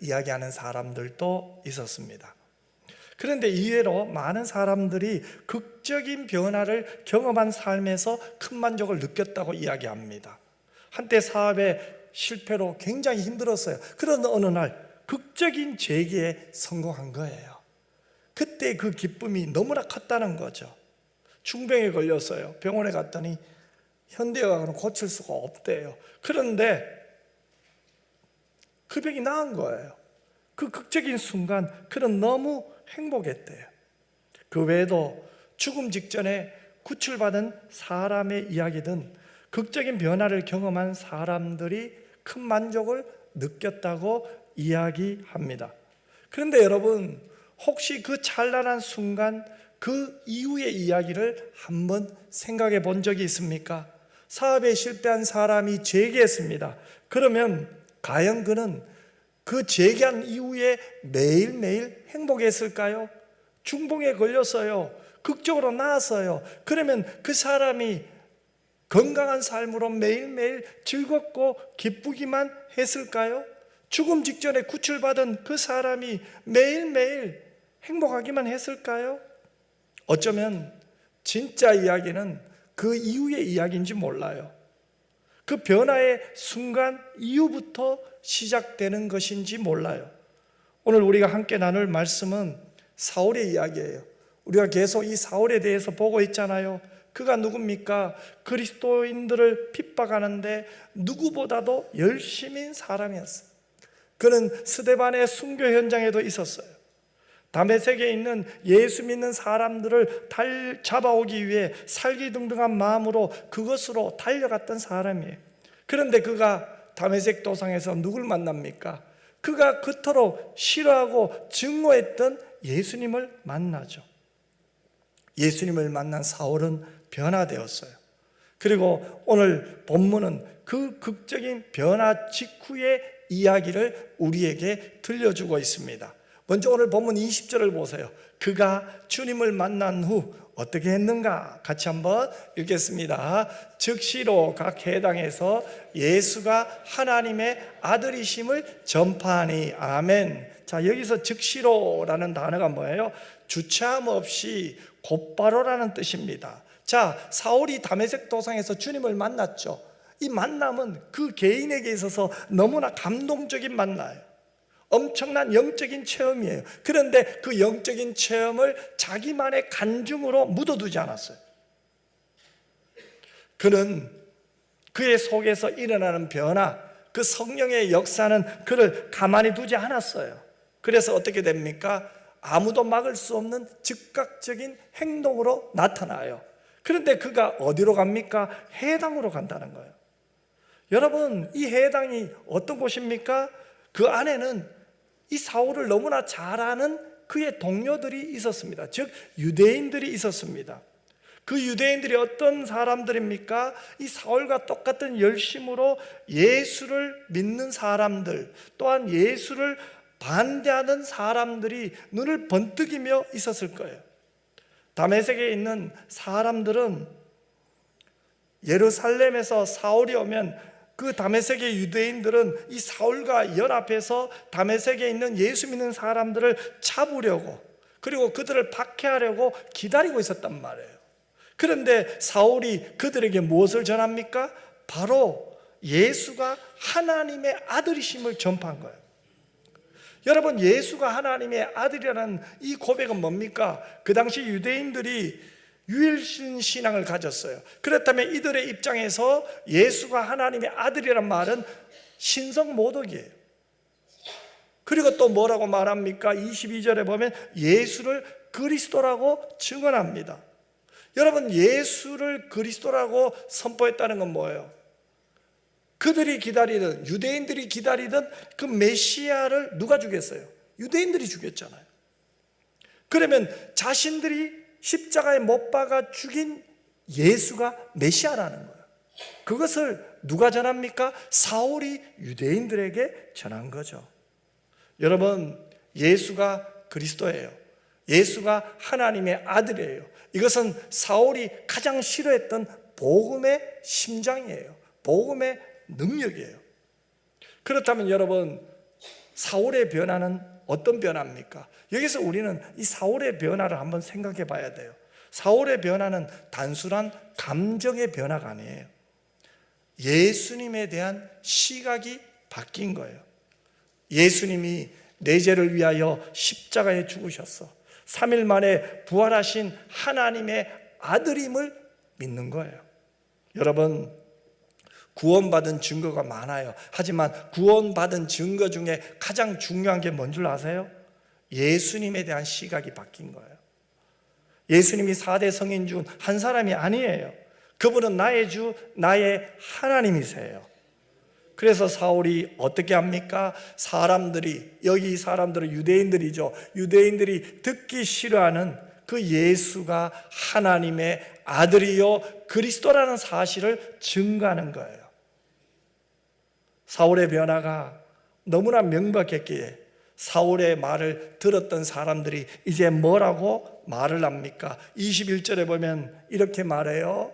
이야기하는 사람들도 있었습니다. 그런데 이외로 많은 사람들이 극적인 변화를 경험한 삶에서 큰 만족을 느꼈다고 이야기합니다. 한때 사업의 실패로 굉장히 힘들었어요. 그런데 어느 날 극적인 재기에 성공한 거예요. 그때 그 기쁨이 너무나 컸다는 거죠. 중병에 걸렸어요. 병원에 갔더니 현대의학은 고칠 수가 없대요. 그런데 그 병이 나은 거예요. 그 극적인 순간 그는 너무 행복했대요. 그 외에도 죽음 직전에 구출받은 사람의 이야기든 극적인 변화를 경험한 사람들이 큰 만족을 느꼈다고 이야기합니다. 그런데 여러분, 혹시 그 찬란한 순간 그 이후의 이야기를 한번 생각해 본 적이 있습니까? 사업에 실패한 사람이 재기했습니다. 그러면 과연 그는 그 재기한 이후에 매일매일 행복했을까요? 중풍에 걸렸어요. 극적으로 나았어요. 그러면 그 사람이 건강한 삶으로 매일매일 즐겁고 기쁘기만 했을까요? 죽음 직전에 구출받은 그 사람이 매일매일 행복하기만 했을까요? 어쩌면 진짜 이야기는 그 이후의 이야기인지 몰라요. 그 변화의 순간 이후부터 시작되는 것인지 몰라요. 오늘 우리가 함께 나눌 말씀은 사울의 이야기예요. 우리가 계속 이 사울에 대해서 보고 있잖아요. 그가 누굽니까? 그리스도인들을 핍박하는데 누구보다도 열심인 사람이었어요. 그는 스데반의 순교 현장에도 있었어요. 다메섹에 있는 예수 믿는 사람들을 잡아오기 위해 살기등등한 마음으로 그것으로 달려갔던 사람이에요. 그런데 그가 다메섹 도상에서 누굴 만납니까? 그가 그토록 싫어하고 증오했던 예수님을 만나죠. 예수님을 만난 사울은 변화되었어요. 그리고 오늘 본문은 그 극적인 변화 직후의 이야기를 우리에게 들려주고 있습니다. 먼저 오늘 본문 20절을 보세요. 그가 주님을 만난 후 어떻게 했는가? 같이 한번 읽겠습니다. 즉시로 각 해당에서 예수가 하나님의 아들이심을 전파하니. 아멘. 자, 여기서 즉시로라는 단어가 뭐예요? 주체함 없이 곧바로라는 뜻입니다. 자, 사울이 다메섹 도상에서 주님을 만났죠. 이 만남은 그 개인에게 있어서 너무나 감동적인 만남이에요. 엄청난 영적인 체험이에요. 그런데 그 영적인 체험을 자기만의 간증으로 묻어두지 않았어요. 그는 그의 속에서 일어나는 변화, 그 성령의 역사는 그를 가만히 두지 않았어요. 그래서 어떻게 됩니까? 아무도 막을 수 없는 즉각적인 행동으로 나타나요. 그런데 그가 어디로 갑니까? 해당으로 간다는 거예요. 여러분, 이 해당이 어떤 곳입니까? 그 안에는 이 사울을 너무나 잘 아는 그의 동료들이 있었습니다. 즉 유대인들이 있었습니다. 그 유대인들이 어떤 사람들입니까? 이 사울과 똑같은 열심으로 예수를 믿는 사람들, 또한 예수를 반대하는 사람들이 눈을 번뜩이며 있었을 거예요. 다메섹에 있는 사람들은 예루살렘에서 사울이 오면 그 다메섹의 유대인들은 이 사울과 연합해서 다메섹에 있는 예수 믿는 사람들을 잡으려고, 그리고 그들을 박해하려고 기다리고 있었단 말이에요. 그런데 사울이 그들에게 무엇을 전합니까? 바로 예수가 하나님의 아들이심을 전파한 거예요. 여러분, 예수가 하나님의 아들이라는 이 고백은 뭡니까? 그 당시 유대인들이 유일신 신앙을 가졌어요. 그렇다면 이들의 입장에서 예수가 하나님의 아들이란 말은 신성모독이에요. 그리고 또 뭐라고 말합니까? 22절에 보면 예수를 그리스도라고 증언합니다. 여러분, 예수를 그리스도라고 선포했다는 건 뭐예요? 그들이 기다리던, 유대인들이 기다리던 그 메시아를 누가 죽였어요? 유대인들이 죽였잖아요. 그러면 자신들이 십자가에 못 박아 죽인 예수가 메시아라는 거예요. 그것을 누가 전합니까? 사울이 유대인들에게 전한 거죠. 여러분, 예수가 그리스도예요. 예수가 하나님의 아들이에요. 이것은 사울이 가장 싫어했던 복음의 심장이에요. 복음의 능력이에요. 그렇다면 여러분, 사울의 변화는 어떤 변화입니까? 여기서 우리는 이 사울의 변화를 한번 생각해 봐야 돼요. 사울의 변화는 단순한 감정의 변화가 아니에요. 예수님에 대한 시각이 바뀐 거예요. 예수님이 내 죄를 위하여 십자가에 죽으셨어. 3일 만에 부활하신 하나님의 아들임을 믿는 거예요. 여러분, 구원받은 증거가 많아요. 하지만 구원받은 증거 중에 가장 중요한 게 뭔 줄 아세요? 예수님에 대한 시각이 바뀐 거예요. 예수님이 4대 성인 중 한 사람이 아니에요. 그분은 나의 주, 나의 하나님이세요. 그래서 사울이 어떻게 합니까? 여기 사람들은 유대인들이죠. 유대인들이 듣기 싫어하는 그 예수가 하나님의 아들이요 그리스도라는 사실을 증거하는 거예요. 사울의 변화가 너무나 명백했기에 사울의 말을 들었던 사람들이 이제 뭐라고 말을 합니까? 21절에 보면 이렇게 말해요.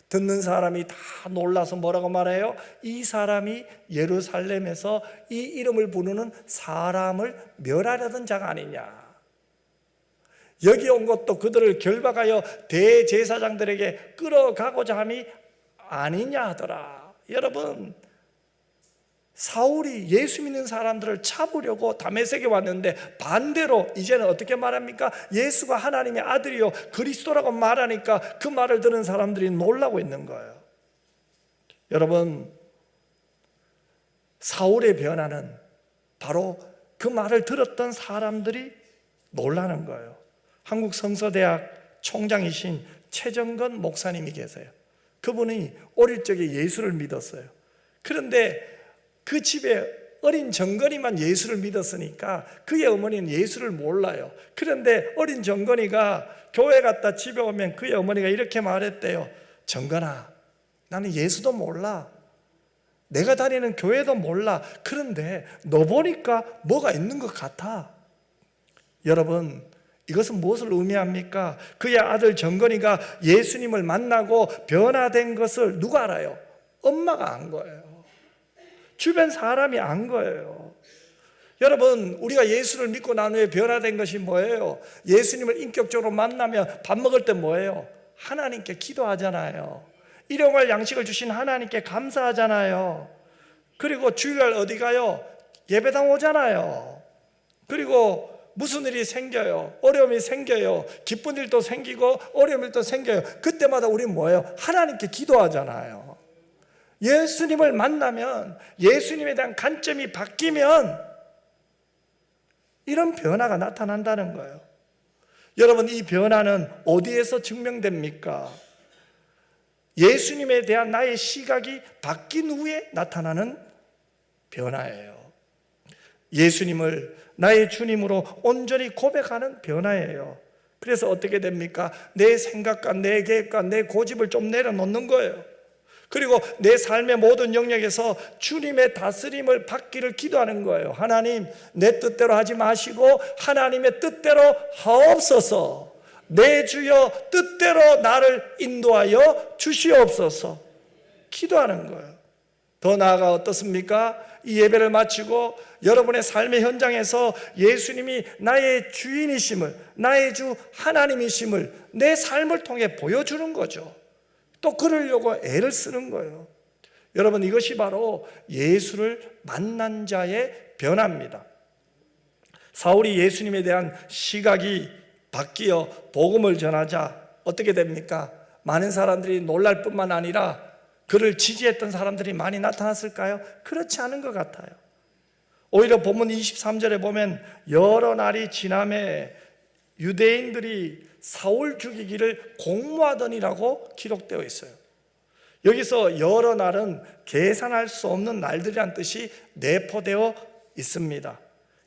듣는 사람이 다 놀라서 뭐라고 말해요? 이 사람이 예루살렘에서 이 이름을 부르는 사람을 멸하려던 자가 아니냐. 여기 온 것도 그들을 결박하여 대제사장들에게 끌어가고자 함이 아니냐 하더라. 여러분, 사울이 예수 믿는 사람들을 잡으려고 다메섹에 왔는데 반대로 이제는 어떻게 말합니까? 예수가 하나님의 아들이요 그리스도라고 말하니까 그 말을 들은 사람들이 놀라고 있는 거예요. 여러분, 사울의 변화는 바로 그 말을 들었던 사람들이 놀라는 거예요. 한국 성서대학 총장이신 최정건 목사님이 계세요. 그분이 어릴 적에 예수를 믿었어요. 그런데 그 집에 어린 정건이만 예수를 믿었으니까 그의 어머니는 예수를 몰라요. 그런데 어린 정건이가 교회 갔다 집에 오면 그의 어머니가 이렇게 말했대요. 정건아, 나는 예수도 몰라. 내가 다니는 교회도 몰라. 그런데 너 보니까 뭐가 있는 것 같아. 여러분, 이것은 무엇을 의미합니까? 그의 아들 정건이가 예수님을 만나고 변화된 것을 누가 알아요? 엄마가 안 거예요. 주변 사람이 안 거예요. 여러분, 우리가 예수를 믿고 난 후에 변화된 것이 뭐예요? 예수님을 인격적으로 만나면 밥 먹을 때 뭐예요? 하나님께 기도하잖아요. 일용할 양식을 주신 하나님께 감사하잖아요. 그리고 주일날 어디 가요? 예배당 오잖아요. 그리고 무슨 일이 생겨요? 어려움이 생겨요. 기쁜 일도 생기고 어려운 일도 생겨요. 그때마다 우리는 뭐예요? 하나님께 기도하잖아요. 예수님을 만나면, 예수님에 대한 관점이 바뀌면 이런 변화가 나타난다는 거예요. 여러분, 이 변화는 어디에서 증명됩니까? 예수님에 대한 나의 시각이 바뀐 후에 나타나는 변화예요. 예수님을 나의 주님으로 온전히 고백하는 변화예요. 그래서 어떻게 됩니까? 내 생각과 내 계획과 내 고집을 좀 내려놓는 거예요. 그리고 내 삶의 모든 영역에서 주님의 다스림을 받기를 기도하는 거예요. 하나님, 내 뜻대로 하지 마시고 하나님의 뜻대로 하옵소서. 내 주여 뜻대로 나를 인도하여 주시옵소서. 기도하는 거예요. 더 나아가 어떻습니까? 이 예배를 마치고 여러분의 삶의 현장에서 예수님이 나의 주인이심을, 나의 주 하나님이심을 내 삶을 통해 보여주는 거죠. 또 그러려고 애를 쓰는 거예요. 여러분, 이것이 바로 예수를 만난 자의 변화입니다. 사울이 예수님에 대한 시각이 바뀌어 복음을 전하자 어떻게 됩니까? 많은 사람들이 놀랄 뿐만 아니라 그를 지지했던 사람들이 많이 나타났을까요? 그렇지 않은 것 같아요. 오히려 본문 23절에 보면 여러 날이 지남에 유대인들이 사울 죽이기를 공모하더니라고 기록되어 있어요. 여기서 여러 날은 계산할 수 없는 날들이란 뜻이 내포되어 있습니다.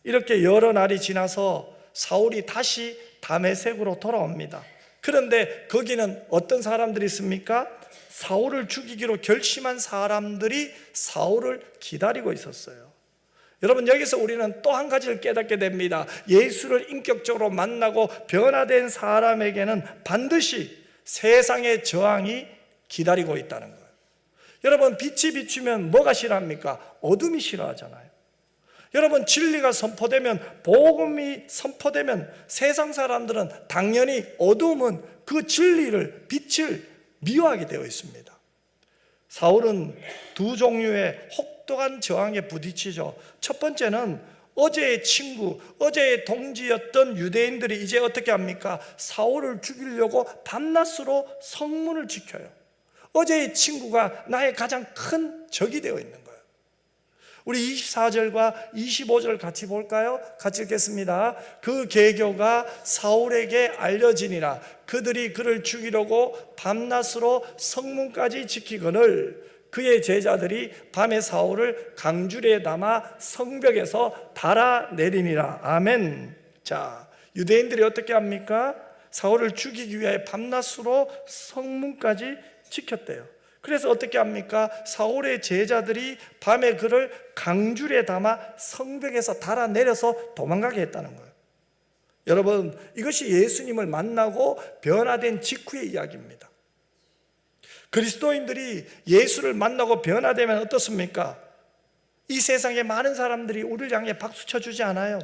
이렇게 여러 날이 지나서 사울이 다시 다메섹으로 돌아옵니다. 그런데 거기는 어떤 사람들이 있습니까? 사울을 죽이기로 결심한 사람들이 사울을 기다리고 있었어요. 여러분, 여기서 우리는 또 한 가지를 깨닫게 됩니다. 예수를 인격적으로 만나고 변화된 사람에게는 반드시 세상의 저항이 기다리고 있다는 거예요. 여러분, 빛이 비추면 뭐가 싫어합니까? 어둠이 싫어하잖아요. 여러분, 진리가 선포되면, 복음이 선포되면 세상 사람들은 당연히 어두움은 그 진리를, 빛을 미워하게 되어 있습니다. 사울은 두 종류의 혹독한 저항에 부딪히죠. 첫 번째는 어제의 친구, 어제의 동지였던 유대인들이 이제 어떻게 합니까? 사울을 죽이려고 밤낮으로 성문을 지켜요. 어제의 친구가 나의 가장 큰 적이 되어 있는 거예요. 우리 24절과 25절 같이 볼까요? 같이 읽겠습니다. 그 계교가 사울에게 알려지니라. 그들이 그를 죽이려고 밤낮으로 성문까지 지키거늘 그의 제자들이 밤에 사울을 강줄에 담아 성벽에서 달아내리니라. 아멘. 자, 유대인들이 어떻게 합니까? 사울을 죽이기 위해 밤낮으로 성문까지 지켰대요. 그래서 어떻게 합니까? 사울의 제자들이 밤에 그를 강줄에 담아 성벽에서 달아내려서 도망가게 했다는 거예요. 여러분, 이것이 예수님을 만나고 변화된 직후의 이야기입니다. 그리스도인들이 예수를 만나고 변화되면 어떻습니까? 이 세상에 많은 사람들이 우리를 향해 박수 쳐주지 않아요.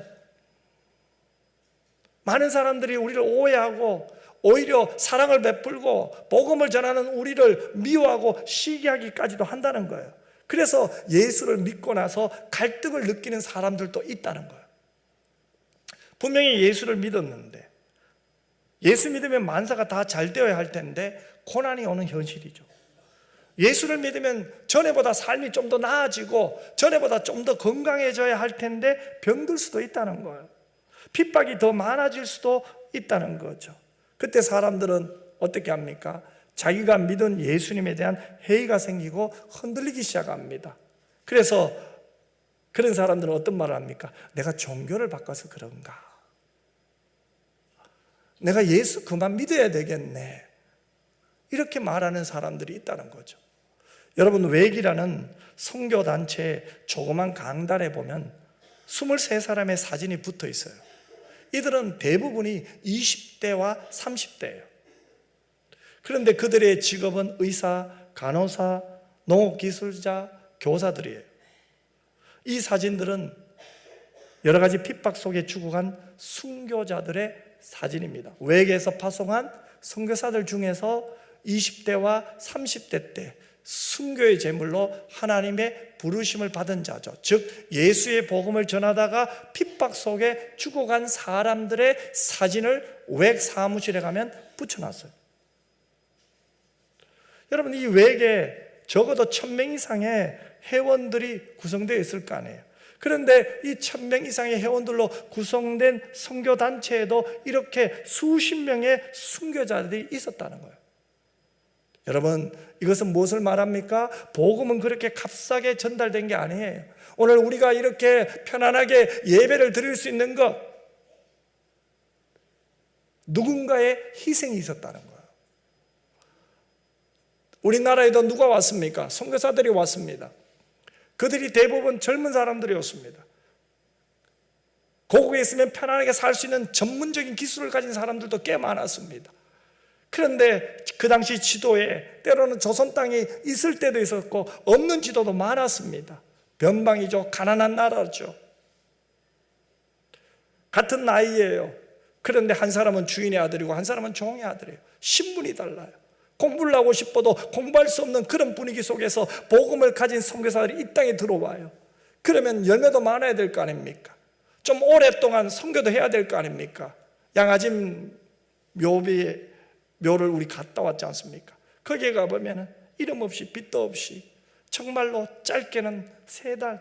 많은 사람들이 우리를 오해하고 오히려 사랑을 베풀고 복음을 전하는 우리를 미워하고 시기하기까지도 한다는 거예요. 그래서 예수를 믿고 나서 갈등을 느끼는 사람들도 있다는 거예요. 분명히 예수를 믿었는데, 예수 믿으면 만사가 다 잘 되어야 할 텐데 고난이 오는 현실이죠. 예수를 믿으면 전에보다 삶이 좀 더 나아지고 전에보다 좀 더 건강해져야 할 텐데 병들 수도 있다는 거예요. 핍박이 더 많아질 수도 있다는 거죠. 그때 사람들은 어떻게 합니까? 자기가 믿은 예수님에 대한 회의가 생기고 흔들리기 시작합니다. 그래서 그런 사람들은 어떤 말을 합니까? 내가 종교를 바꿔서 그런가? 내가 예수 그만 믿어야 되겠네. 이렇게 말하는 사람들이 있다는 거죠. 여러분, 웩이라는 선교단체의 조그만 강단에 보면 23사람의 사진이 붙어 있어요. 이들은 대부분이 20대와 30대예요. 그런데 그들의 직업은 의사, 간호사, 농업기술자, 교사들이에요. 이 사진들은 여러 가지 핍박 속에 죽어간 순교자들의 사진입니다. 외계에서 파송한 선교사들 중에서 20대와 30대 때 순교의 제물로 하나님의 부르심을 받은 자죠. 즉 예수의 복음을 전하다가 핍박 속에 죽어간 사람들의 사진을 웩 사무실에 가면 붙여놨어요. 여러분, 이 웩에 적어도 1000명 이상의 회원들이 구성되어 있을 거 아니에요. 그런데 이 1000명 이상의 회원들로 구성된 선교단체에도 이렇게 수십 명의 순교자들이 있었다는 거예요. 여러분, 이것은 무엇을 말합니까? 복음은 그렇게 값싸게 전달된 게 아니에요. 오늘 우리가 이렇게 편안하게 예배를 드릴 수 있는 것, 누군가의 희생이 있었다는 거예요. 우리나라에도 누가 왔습니까? 선교사들이 왔습니다. 그들이 대부분 젊은 사람들이었습니다. 고국에 있으면 편안하게 살 수 있는 전문적인 기술을 가진 사람들도 꽤 많았습니다. 그런데 그 당시 지도에 때로는 조선 땅이 있을 때도 있었고 없는 지도도 많았습니다. 변방이죠. 가난한 나라죠. 같은 나이예요. 그런데 한 사람은 주인의 아들이고 한 사람은 종의 아들이에요. 신분이 달라요. 공부를 하고 싶어도 공부할 수 없는 그런 분위기 속에서 복음을 가진 선교사들이 이 땅에 들어와요. 그러면 열매도 많아야 될 거 아닙니까? 좀 오랫동안 선교도 해야 될 거 아닙니까? 양아진 묘를 우리 갔다 왔지 않습니까? 거기에 가보면 이름 없이 빚도 없이 정말로 짧게는 3달,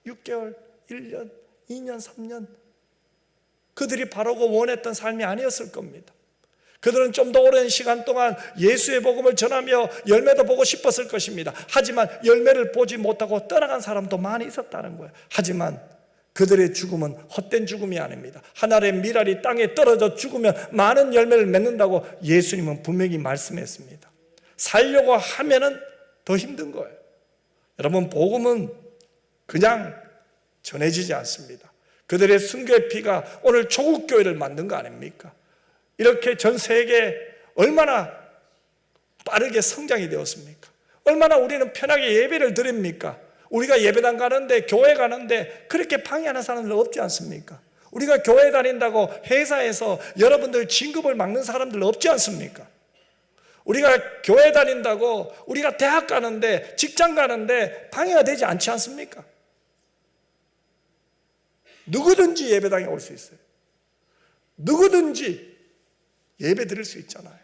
6개월, 1년, 2년, 3년 그들이 바라고 원했던 삶이 아니었을 겁니다. 그들은 좀 더 오랜 시간 동안 예수의 복음을 전하며 열매도 보고 싶었을 것입니다. 하지만 열매를 보지 못하고 떠나간 사람도 많이 있었다는 거예요. 하지만 그들의 죽음은 헛된 죽음이 아닙니다. 하늘의 밀알이 땅에 떨어져 죽으면 많은 열매를 맺는다고 예수님은 분명히 말씀했습니다. 살려고 하면은 더 힘든 거예요. 여러분, 복음은 그냥 전해지지 않습니다. 그들의 순교의 피가 오늘 조국 교회를 만든 거 아닙니까? 이렇게 전 세계에 얼마나 빠르게 성장이 되었습니까? 얼마나 우리는 편하게 예배를 드립니까? 우리가 예배당 가는데, 교회 가는데 그렇게 방해하는 사람들 없지 않습니까? 우리가 교회 다닌다고 회사에서 여러분들 진급을 막는 사람들 없지 않습니까? 우리가 교회 다닌다고 우리가 대학 가는데, 직장 가는데 방해가 되지 않지 않습니까? 누구든지 예배당에 올 수 있어요. 누구든지 예배 드릴 수 있잖아요.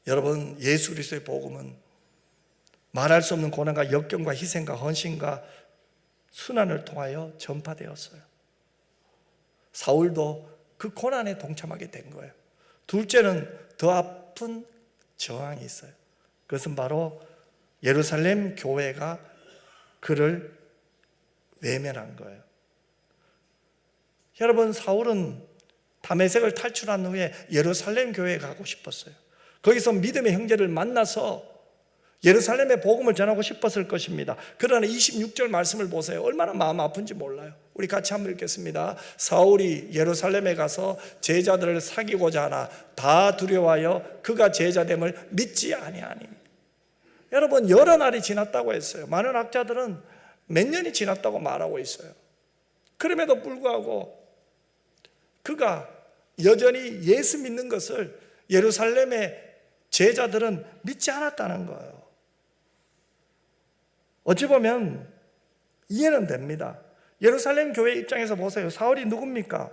여러분, 예수 그리스도의 복음은 말할 수 없는 고난과 역경과 희생과 헌신과 순환을 통하여 전파되었어요. 사울도 그 고난에 동참하게 된 거예요. 둘째는 더 아픈 저항이 있어요. 그것은 바로 예루살렘 교회가 그를 외면한 거예요. 여러분, 사울은 다메섹을 탈출한 후에 예루살렘 교회에 가고 싶었어요. 거기서 믿음의 형제를 만나서 예루살렘의 복음을 전하고 싶었을 것입니다. 그러나 26절 말씀을 보세요. 얼마나 마음 아픈지 몰라요. 우리 같이 한번 읽겠습니다. 사울이 예루살렘에 가서 제자들을 사귀고자 하나 다 두려워하여 그가 제자됨을 믿지 아니하니. 여러분, 여러 날이 지났다고 했어요. 많은 학자들은 몇 년이 지났다고 말하고 있어요. 그럼에도 불구하고 그가 여전히 예수 믿는 것을 예루살렘의 제자들은 믿지 않았다는 거예요. 어찌 보면 이해는 됩니다. 예루살렘 교회 입장에서 보세요. 사울이 누굽니까?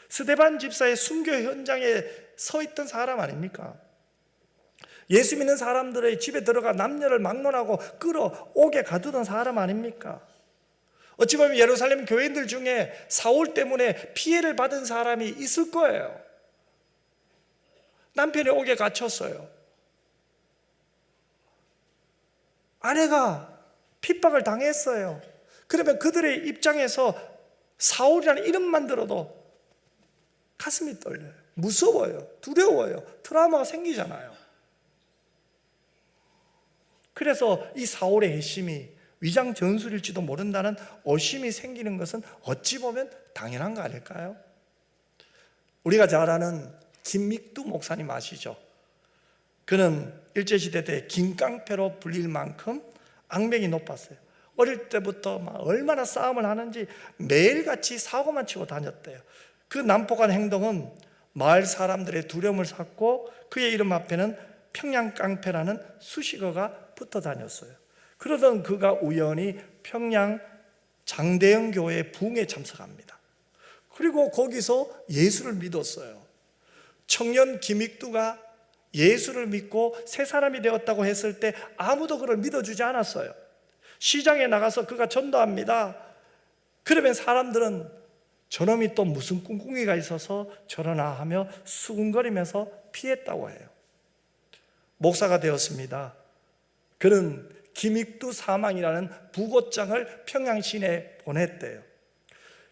스데반 집사의 순교 현장에 서 있던 사람 아닙니까? 예수 믿는 사람들의 집에 들어가 남녀를 막론하고 끌어오게 가두던 사람 아닙니까? 어찌 보면 예루살렘 교인들 중에 사울 때문에 피해를 받은 사람이 있을 거예요. 남편이 옥에 갇혔어요. 아내가 핍박을 당했어요. 그러면 그들의 입장에서 사울이라는 이름만 들어도 가슴이 떨려요. 무서워요. 두려워요. 트라우마가 생기잖아요. 그래서 이 사울의 핵심이 위장 전술일지도 모른다는 의심이 생기는 것은 어찌 보면 당연한 거 아닐까요? 우리가 잘 아는 김믹두 목사님 아시죠? 그는 일제시대 때 김깡패로 불릴 만큼 악명이 높았어요. 어릴 때부터 막 얼마나 싸움을 하는지 매일같이 사고만 치고 다녔대요. 그 난폭한 행동은 마을 사람들의 두려움을 샀고 그의 이름 앞에는 평양깡패라는 수식어가 붙어 다녔어요. 그러던 그가 우연히 평양 장대영 교회 부흥에 참석합니다. 그리고 거기서 예수를 믿었어요. 청년 김익두가 예수를 믿고 새 사람이 되었다고 했을 때 아무도 그를 믿어주지 않았어요. 시장에 나가서 그가 전도합니다. 그러면 사람들은 저놈이 또 무슨 꿍꿍이가 있어서 저러나 하며 수군거리면서 피했다고 해요. 목사가 되었습니다. 그는 김익두 사망이라는 부고장을 평양시내에 보냈대요.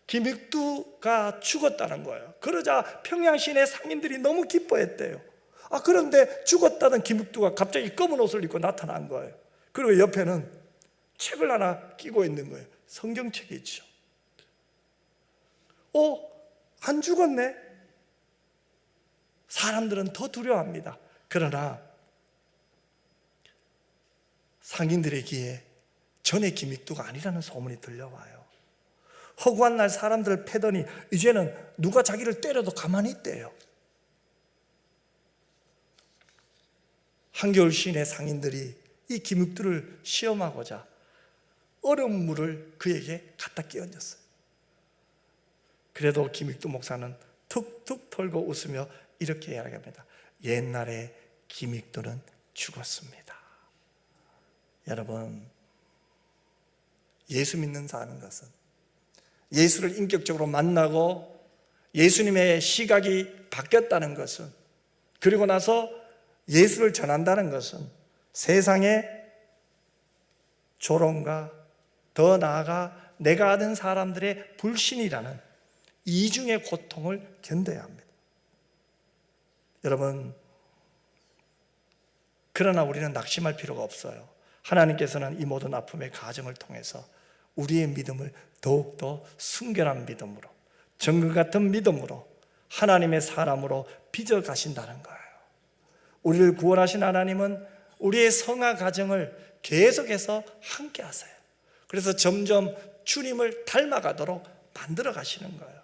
김익두가 죽었다는 거예요. 그러자 평양시내 상인들이 너무 기뻐했대요. 그런데 죽었다던 김익두가 갑자기 검은 옷을 입고 나타난 거예요. 그리고 옆에는 책을 하나 끼고 있는 거예요. 성경책이죠. 안 죽었네? 사람들은 더 두려워합니다. 그러나 상인들의 귀에 전에 김익두가 아니라는 소문이 들려와요. 허구한 날 사람들을 패더니 이제는 누가 자기를 때려도 가만히 있대요. 한겨울 시내 상인들이 이 김익두를 시험하고자 얼음물을 그에게 갖다 끼얹었어요. 그래도 김익두 목사는 툭툭 털고 웃으며 이렇게 이야기합니다. 옛날에 김익두는 죽었습니다. 여러분, 예수 믿는 사는 것은 예수를 인격적으로 만나고 예수님의 시각이 바뀌었다는 것은, 그리고 나서 예수를 전한다는 것은 세상의 조롱과 더 나아가 내가 아는 사람들의 불신이라는 이중의 고통을 견뎌야 합니다. 여러분, 그러나 우리는 낙심할 필요가 없어요. 하나님께서는 이 모든 아픔의 과정을 통해서 우리의 믿음을 더욱더 순결한 믿음으로, 정금 같은 믿음으로, 하나님의 사람으로 빚어 가신다는 거예요. 우리를 구원하신 하나님은 우리의 성화 과정을 계속해서 함께 하세요. 그래서 점점 주님을 닮아가도록 만들어 가시는 거예요.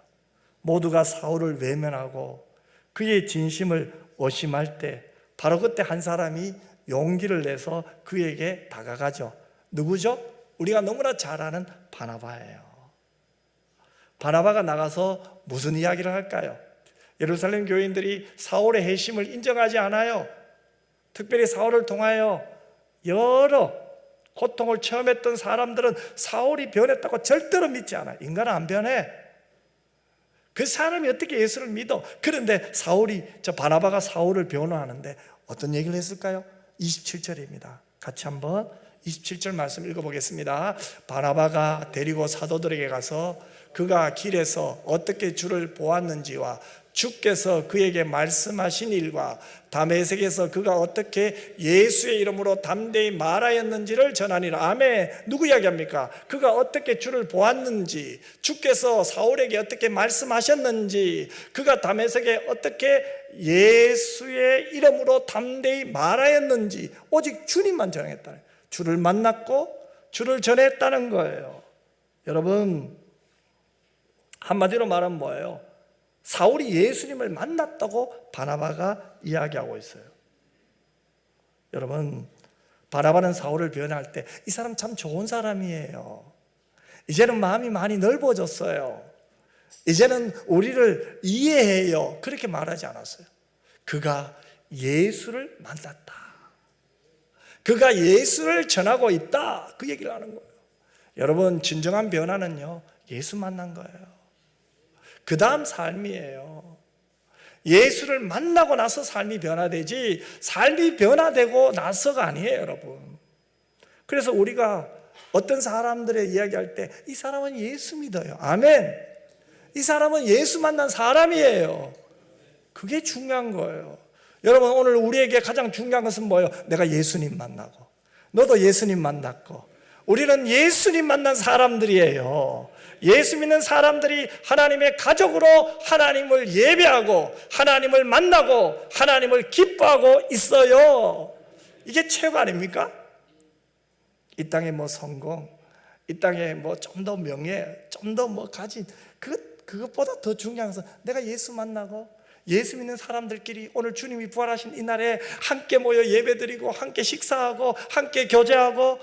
모두가 사울을 외면하고 그의 진심을 의심할 때 바로 그때 한 사람이 용기를 내서 그에게 다가가죠. 누구죠? 우리가 너무나 잘 아는 바나바예요. 바나바가 나가서 무슨 이야기를 할까요? 예루살렘 교인들이 사울의 회심을 인정하지 않아요. 특별히 사울을 통하여 여러 고통을 체험했던 사람들은 사울이 변했다고 절대로 믿지 않아요. 인간은 안 변해. 그 사람이 어떻게 예수를 믿어? 그런데 바나바가 사울을 변호하는데 어떤 얘기를 했을까요? 27절입니다. 같이 한번 27절 말씀 읽어보겠습니다. 바나바가 데리고 사도들에게 가서 그가 길에서 어떻게 주를 보았는지와 주께서 그에게 말씀하신 일과 다메섹에서 그가 어떻게 예수의 이름으로 담대히 말하였는지를 전하니라. 아멘. 누구 이야기합니까? 그가 어떻게 주를 보았는지, 주께서 사울에게 어떻게 말씀하셨는지, 그가 다메섹에 어떻게 예수의 이름으로 담대히 말하였는지 오직 주님만 전했다. 주를 만났고 주를 전했다는 거예요. 여러분, 한마디로 말하면 뭐예요? 사울이 예수님을 만났다고 바나바가 이야기하고 있어요. 여러분, 바나바는 사울을 변호할 때 이 사람 참 좋은 사람이에요. 이제는 마음이 많이 넓어졌어요. 이제는 우리를 이해해요. 그렇게 말하지 않았어요. 그가 예수를 만났다. 그가 예수를 전하고 있다. 그 얘기를 하는 거예요. 여러분, 진정한 변화는요, 예수 만난 거예요. 그 다음 삶이에요. 예수를 만나고 나서 삶이 변화되지 삶이 변화되고 나서가 아니에요, 여러분. 그래서 우리가 어떤 사람들의 이야기할 때 이 사람은 예수 믿어요. 아멘. 이 사람은 예수 만난 사람이에요. 그게 중요한 거예요. 여러분, 오늘 우리에게 가장 중요한 것은 뭐예요? 내가 예수님 만나고 너도 예수님 만났고 우리는 예수님 만난 사람들이에요. 예수 믿는 사람들이 하나님의 가족으로 하나님을 예배하고 하나님을 만나고 하나님을 기뻐하고 있어요. 이게 최고 아닙니까? 이 땅에 뭐 성공, 이 땅에 뭐 좀 더 명예, 좀 더 뭐 가진 그것보다 더 중요한 것은 내가 예수 만나고 예수 믿는 사람들끼리 오늘 주님이 부활하신 이 날에 함께 모여 예배드리고 함께 식사하고 함께 교제하고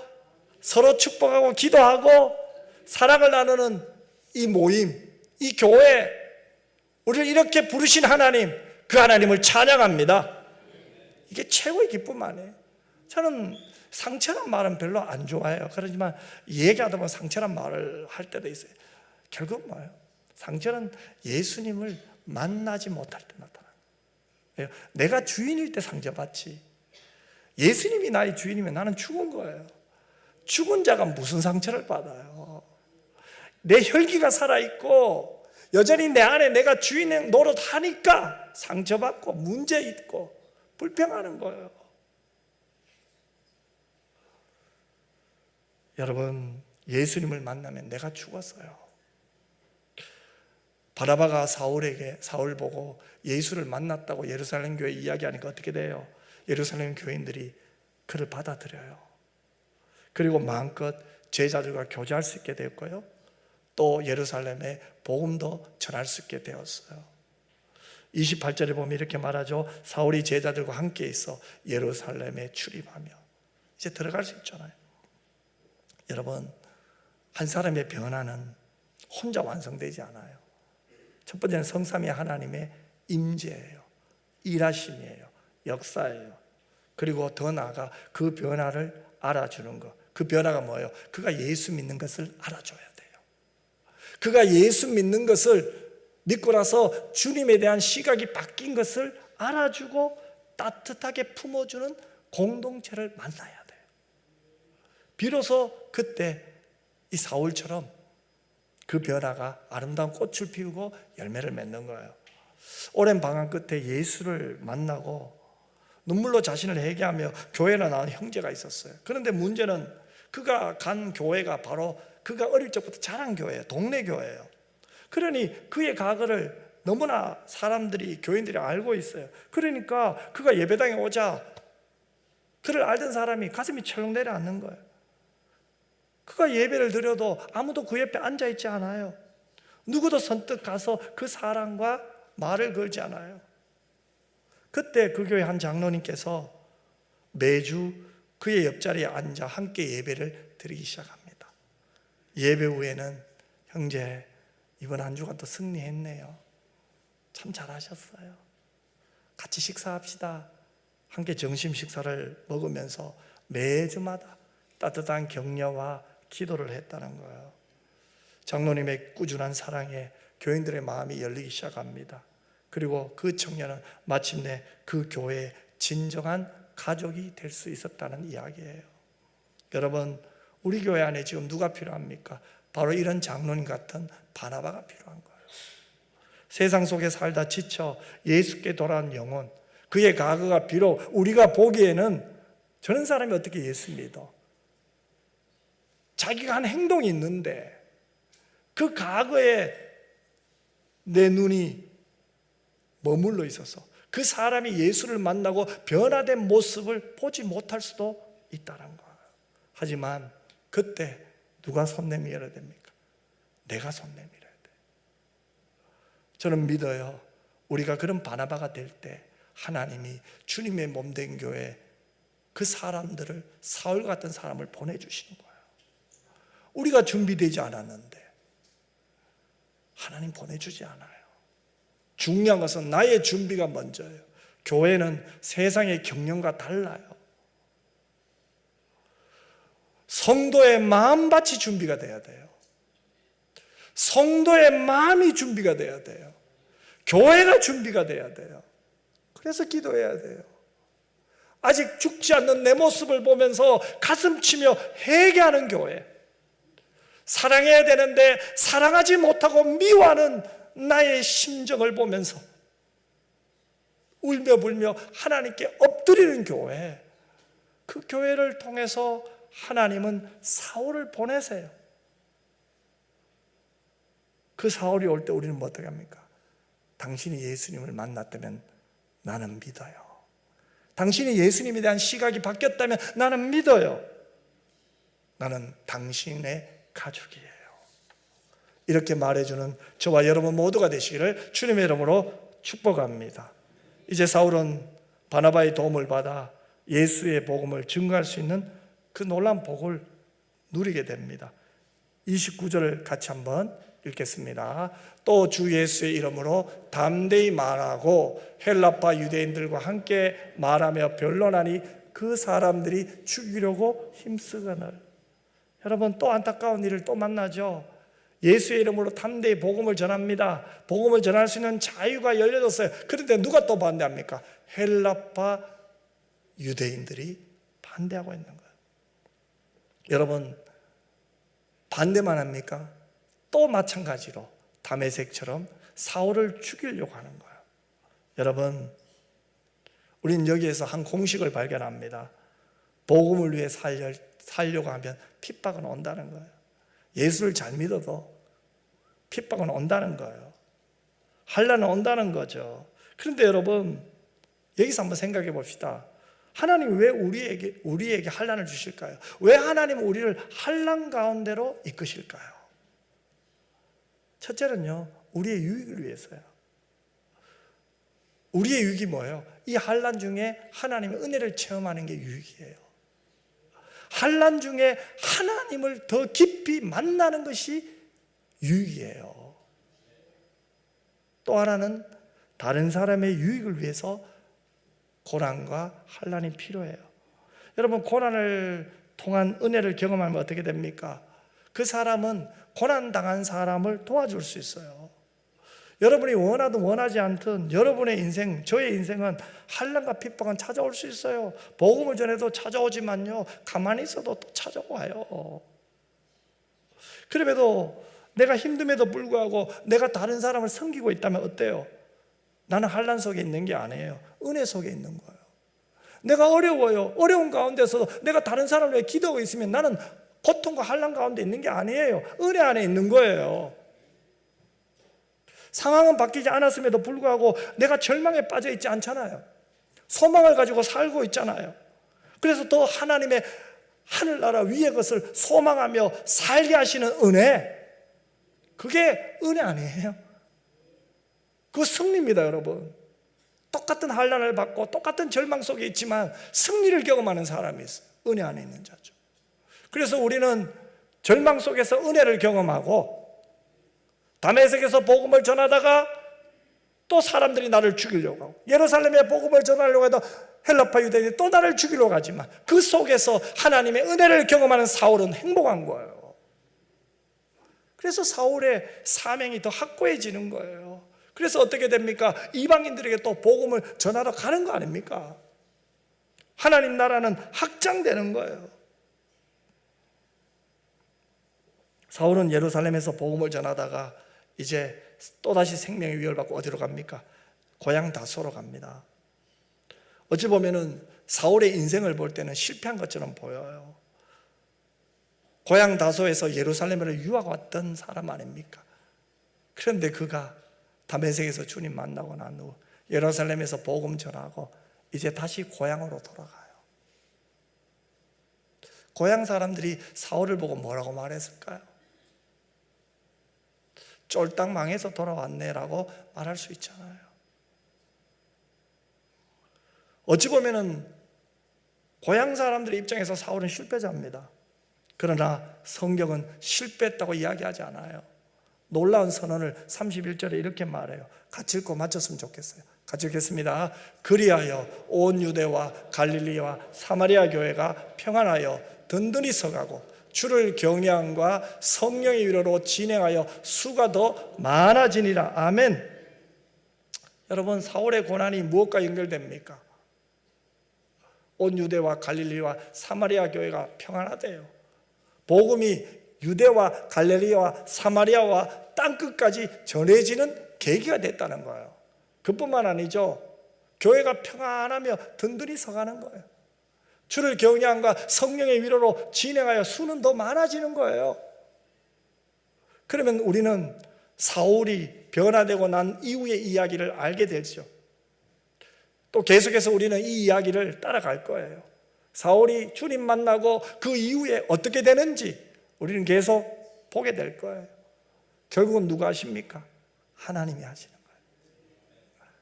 서로 축복하고 기도하고 사랑을 나누는 이 모임, 이 교회, 우리를 이렇게 부르신 하나님, 그 하나님을 찬양합니다. 이게 최고의 기쁨 아니에요. 저는 상처란 말은 별로 안 좋아해요. 그렇지만 얘기하다 보면 상처란 말을 할 때도 있어요. 결국 뭐예요? 상처는 예수님을 만나지 못할 때 나타나요. 내가 주인일 때 상처받지, 예수님이 나의 주인이면 나는 죽은 거예요. 죽은 자가 무슨 상처를 받아요? 내 혈기가 살아있고 여전히 내 안에 내가 주인의 노릇하니까 상처받고 문제 있고 불평하는 거예요. 여러분, 예수님을 만나면 내가 죽었어요. 바나바가 사울 보고 예수를 만났다고 예루살렘 교회 이야기하니까 어떻게 돼요? 예루살렘 교인들이 그를 받아들여요. 그리고 마음껏 제자들과 교제할 수 있게 되었고요, 또 예루살렘에 복음도 전할 수 있게 되었어요. 28절에 보면 이렇게 말하죠. 사울이 제자들과 함께 있어 예루살렘에 출입하며. 이제 들어갈 수 있잖아요. 여러분, 한 사람의 변화는 혼자 완성되지 않아요. 첫 번째는 성삼위 하나님의 임재예요. 일하심이에요. 역사예요. 그리고 더 나아가 그 변화를 알아주는 것. 그 변화가 뭐예요? 그가 예수 믿는 것을 알아줘야 돼요. 그가 예수 믿는 것을 믿고 나서 주님에 대한 시각이 바뀐 것을 알아주고 따뜻하게 품어주는 공동체를 만나야 돼요. 비로소 그때 이 사울처럼 그 변화가 아름다운 꽃을 피우고 열매를 맺는 거예요. 오랜 방황 끝에 예수를 만나고 눈물로 자신을 회개하며 교회로 나온 형제가 있었어요. 그런데 문제는 그가 간 교회가 바로 그가 어릴 적부터 자란 교회예요. 동네 교회예요. 그러니 그의 과거를 너무나 사람들이, 교인들이 알고 있어요. 그러니까 그가 예배당에 오자 그를 알던 사람이 가슴이 철렁 내려앉는 거예요. 그가 예배를 드려도 아무도 그 옆에 앉아있지 않아요. 누구도 선뜻 가서 그 사람과 말을 걸지 않아요. 그때 그 교회 한 장로님께서 매주 그의 옆자리에 앉아 함께 예배를 드리기 시작합니다. 예배 후에는 형제, 이번 한 주간 또 승리했네요. 참 잘하셨어요. 같이 식사합시다. 함께 점심 식사를 먹으면서 매주마다 따뜻한 격려와 기도를 했다는 거예요. 장로님의 꾸준한 사랑에 교인들의 마음이 열리기 시작합니다. 그리고 그 청년은 마침내 그 교회의 진정한 가족이 될 수 있었다는 이야기예요. 여러분, 우리 교회 안에 지금 누가 필요합니까? 바로 이런 장로님 같은 바나바가 필요한 거예요. 세상 속에 살다 지쳐 예수께 돌아온 영혼, 그의 과거가 비록 우리가 보기에는 저런 사람이 어떻게 예수 믿어? 자기가 한 행동이 있는데 그 과거에 내 눈이 머물러 있어서 그 사람이 예수를 만나고 변화된 모습을 보지 못할 수도 있다는 거예요. 하지만 그때 누가 손 내밀어야 됩니까? 내가 손 내밀어야 돼. 저는 믿어요. 우리가 그런 바나바가 될 때 하나님이 주님의 몸된 교회 그 사람들을 사울 같은 사람을 보내주시는 거예요. 우리가 준비되지 않았는데 하나님 보내주지 않아요. 중요한 것은 나의 준비가 먼저예요. 교회는 세상의 경륜과 달라요. 성도의 마음밭이 준비가 돼야 돼요. 성도의 마음이 준비가 돼야 돼요. 교회가 준비가 돼야 돼요. 그래서 기도해야 돼요. 아직 죽지 않는 내 모습을 보면서 가슴 치며 회개하는 교회, 사랑해야 되는데 사랑하지 못하고 미워하는 나의 심정을 보면서 울며 불며 하나님께 엎드리는 교회, 그 교회를 통해서 하나님은 사울을 보내세요. 그 사울이 올 때 우리는 뭐 어떻게 합니까? 당신이 예수님을 만났다면 나는 믿어요. 당신이 예수님에 대한 시각이 바뀌었다면 나는 믿어요. 나는 당신의 가족이에요. 이렇게 말해주는 저와 여러분 모두가 되시기를 주님의 이름으로 축복합니다. 이제 사울은 바나바의 도움을 받아 예수의 복음을 증거할 수 있는 그 놀라운 복을 누리게 됩니다. 29절을 같이 한번 읽겠습니다. 또 주 예수의 이름으로 담대히 말하고 헬라파 유대인들과 함께 말하며 변론하니 그 사람들이 죽이려고 힘쓰거늘. 여러분, 또 안타까운 일을 또 만나죠. 예수의 이름으로 담대히 복음을 전합니다. 복음을 전할 수 있는 자유가 열려졌어요. 그런데 누가 또 반대합니까? 헬라파 유대인들이 반대하고 있는 거예요. 여러분, 반대만 합니까? 또 마찬가지로 다메섹처럼 사울을 죽이려고 하는 거예요. 여러분, 우리는 여기에서 한 공식을 발견합니다. 복음을 위해 살려고 하면 핍박은 온다는 거예요. 예수를 잘 믿어도 핍박은 온다는 거예요. 환난은 온다는 거죠. 그런데 여러분, 여기서 한번 생각해 봅시다. 하나님 왜 우리에게 환난을 주실까요? 왜 하나님은 우리를 환난 가운데로 이끄실까요? 첫째는요, 우리의 유익을 위해서요. 우리의 유익이 뭐예요? 이 환난 중에 하나님의 은혜를 체험하는 게 유익이에요. 환난 중에 하나님을 더 깊이 만나는 것이 유익이에요. 또 하나는 다른 사람의 유익을 위해서 고난과 환난이 필요해요. 여러분, 고난을 통한 은혜를 경험하면 어떻게 됩니까? 그 사람은 고난당한 사람을 도와줄 수 있어요. 여러분이 원하든 원하지 않든 여러분의 인생, 저의 인생은 환난과 핍박은 찾아올 수 있어요. 복음을 전해도 찾아오지만요, 가만히 있어도 또 찾아와요. 그럼에도 내가 힘듦에도 불구하고 내가 다른 사람을 섬기고 있다면 어때요? 나는 환난 속에 있는 게 아니에요. 은혜 속에 있는 거예요. 내가 어려워요. 어려운 가운데서도 내가 다른 사람을 위해 기도하고 있으면 나는 고통과 환난 가운데 있는 게 아니에요. 은혜 안에 있는 거예요. 상황은 바뀌지 않았음에도 불구하고 내가 절망에 빠져 있지 않잖아요. 소망을 가지고 살고 있잖아요. 그래서 더 하나님의 하늘나라 위의 것을 소망하며 살게 하시는 은혜, 그게 은혜 아니에요? 그거 승리입니다, 여러분. 똑같은 환난을 받고 똑같은 절망 속에 있지만 승리를 경험하는 사람이 있어요. 은혜 안에 있는 자죠. 그래서 우리는 절망 속에서 은혜를 경험하고, 다메섹에서 복음을 전하다가 또 사람들이 나를 죽이려고 하고, 예루살렘에 복음을 전하려고 해도 헬라파 유대인이 또 나를 죽이려고 하지만 그 속에서 하나님의 은혜를 경험하는 사울은 행복한 거예요. 그래서 사울의 사명이 더 확고해지는 거예요. 그래서 어떻게 됩니까? 이방인들에게 또 복음을 전하러 가는 거 아닙니까? 하나님 나라는 확장되는 거예요. 사울은 예루살렘에서 복음을 전하다가 이제 또다시 생명의 위협을 받고 어디로 갑니까? 고향 다소로 갑니다. 어찌 보면은 사울의 인생을 볼 때는 실패한 것처럼 보여요. 고향 다소에서 예루살렘으로 유학 왔던 사람 아닙니까? 그런데 그가 다메섹에서 주님 만나고 난 후 예루살렘에서 복음 전하고 이제 다시 고향으로 돌아가요. 고향 사람들이 사울을 보고 뭐라고 말했을까요? 쫄딱 망해서 돌아왔네라고 말할 수 있잖아요. 어찌 보면은 고향 사람들의 입장에서 사울은 실패자입니다. 그러나 성경은 실패했다고 이야기하지 않아요. 놀라운 선언을 31절에 이렇게 말해요. 같이 읽고 마쳤으면 좋겠어요. 같이 읽겠습니다. 그리하여 온 유대와 갈릴리와 사마리아 교회가 평안하여 든든히 서가고 주를 경외함과 성령의 위로로 진행하여 수가 더 많아지니라. 아멘. 여러분, 사울의 고난이 무엇과 연결됩니까? 온 유대와 갈릴리와 사마리아 교회가 평안하대요. 복음이 유대와 갈릴리와 사마리아와 땅끝까지 전해지는 계기가 됐다는 거예요. 그뿐만 아니죠. 교회가 평안하며 든든히 서가는 거예요. 주를 경외함과 성령의 위로로 진행하여 수는 더 많아지는 거예요. 그러면 우리는 사울이 변화되고 난 이후의 이야기를 알게 되죠. 또 계속해서 우리는 이 이야기를 따라갈 거예요. 사울이 주님 만나고 그 이후에 어떻게 되는지 우리는 계속 보게 될 거예요. 결국은 누가 하십니까? 하나님이 하시는 거예요.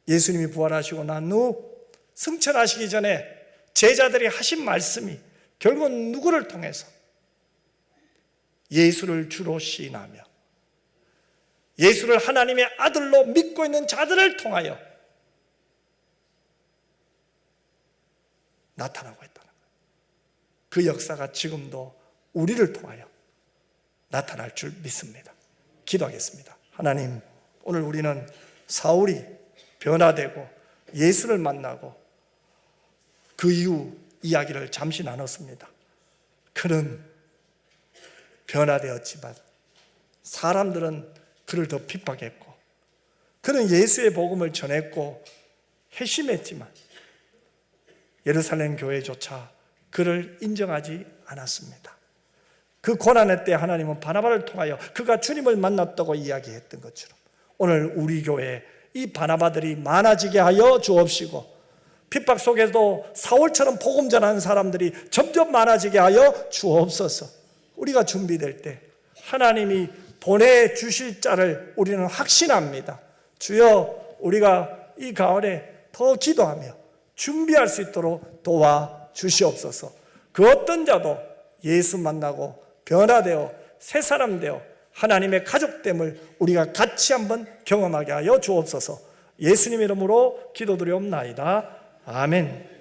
예수님이 부활하시고 난 후 승천하시기 전에 제자들이 하신 말씀이 결국은 누구를 통해서? 예수를 주로 시인하며 예수를 하나님의 아들로 믿고 있는 자들을 통하여 나타나고 있다는 거예요. 그 역사가 지금도 우리를 통하여 나타날 줄 믿습니다. 기도하겠습니다. 하나님, 오늘 우리는 사울이 변화되고 예수를 만나고 그 이후 이야기를 잠시 나눴습니다. 그는 변화되었지만 사람들은 그를 더 핍박했고, 그는 예수의 복음을 전했고 회심했지만 예루살렘 교회조차 그를 인정하지 않았습니다. 그 고난의 때 하나님은 바나바를 통하여 그가 주님을 만났다고 이야기했던 것처럼 오늘 우리 교회에 이 바나바들이 많아지게 하여 주옵시고, 핍박 속에도 사울처럼 복음 전하는 사람들이 점점 많아지게 하여 주옵소서. 우리가 준비될 때 하나님이 보내주실 자를 우리는 확신합니다. 주여, 우리가 이 가을에 더 기도하며 준비할 수 있도록 도와주시옵소서. 그 어떤 자도 예수 만나고 변화되어 새 사람 되어 하나님의 가족됨을 우리가 같이 한번 경험하게 하여 주옵소서. 예수님 이름으로 기도드리옵나이다. 아멘.